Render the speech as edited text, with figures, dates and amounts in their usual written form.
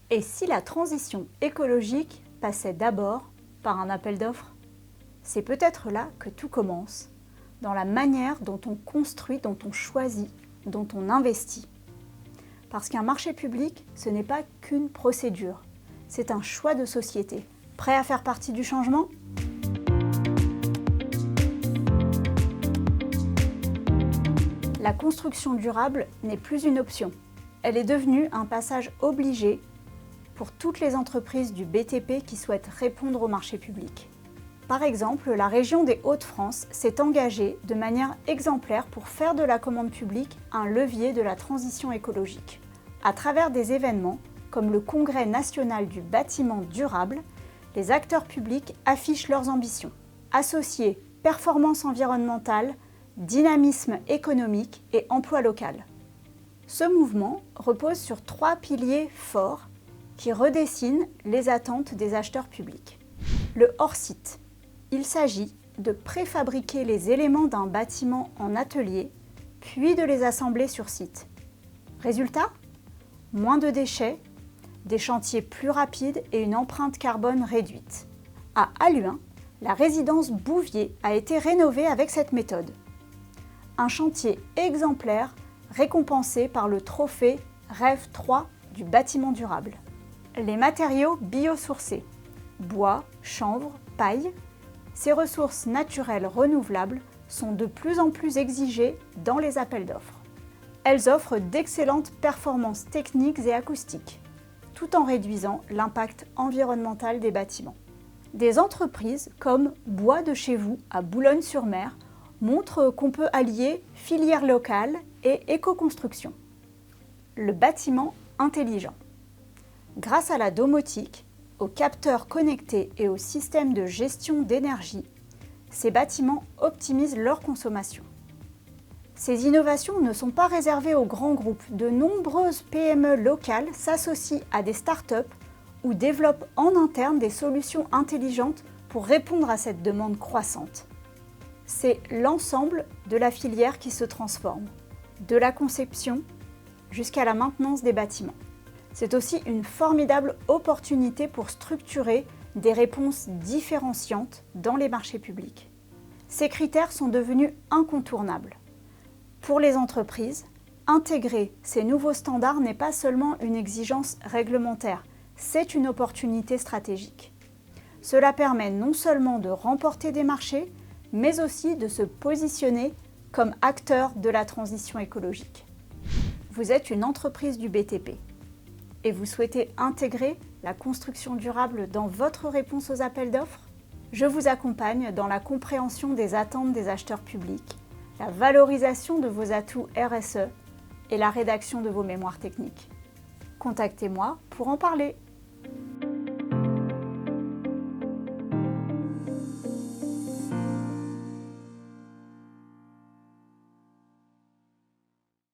Et si la transition écologique passait d'abord par un appel d'offres? C'est peut-être là que tout commence, dans la manière dont on construit, dont on choisit, dont on investit. Parce qu'un marché public, ce n'est pas qu'une procédure, c'est un choix de société. Prêt à faire partie du changement? La construction durable n'est plus une option. Elle est devenue un passage obligé pour toutes les entreprises du BTP qui souhaitent répondre au marché public. Par exemple, la région des Hauts-de-France s'est engagée de manière exemplaire pour faire de la commande publique un levier de la transition écologique. À travers des événements comme le Congrès national du bâtiment durable, les acteurs publics affichent leurs ambitions. Associer performance environnementale, dynamisme économique et emploi local. Ce mouvement repose sur 3 piliers forts qui redessinent les attentes des acheteurs publics. Le hors-site. Il s'agit de préfabriquer les éléments d'un bâtiment en atelier, puis de les assembler sur site. Résultat ? Moins de déchets, des chantiers plus rapides et une empreinte carbone réduite. À Halluin, la résidence Bouvier a été rénovée avec cette méthode. Un chantier exemplaire récompensé par le trophée Rêve 3 du bâtiment durable. Les matériaux biosourcés, bois, chanvre, paille, ces ressources naturelles renouvelables sont de plus en plus exigées dans les appels d'offres. Elles offrent d'excellentes performances techniques et acoustiques, tout en réduisant l'impact environnemental des bâtiments. Des entreprises comme Bois de chez vous à Boulogne-sur-Mer montrent qu'on peut allier filière locale et éco-construction. Le bâtiment intelligent. Grâce à la domotique, aux capteurs connectés et au système de gestion d'énergie, ces bâtiments optimisent leur consommation. Ces innovations ne sont pas réservées aux grands groupes. De nombreuses PME locales s'associent à des startups ou développent en interne des solutions intelligentes pour répondre à cette demande croissante. C'est l'ensemble de la filière qui se transforme, de la conception jusqu'à la maintenance des bâtiments. C'est aussi une formidable opportunité pour structurer des réponses différenciantes dans les marchés publics. Ces critères sont devenus incontournables. Pour les entreprises, intégrer ces nouveaux standards n'est pas seulement une exigence réglementaire, c'est une opportunité stratégique. Cela permet non seulement de remporter des marchés, mais aussi de se positionner comme acteur de la transition écologique. Vous êtes une entreprise du BTP et vous souhaitez intégrer la construction durable dans votre réponse aux appels d'offres? Je vous accompagne dans la compréhension des attentes des acheteurs publics, la valorisation de vos atouts RSE et la rédaction de vos mémoires techniques. Contactez-moi pour en parler.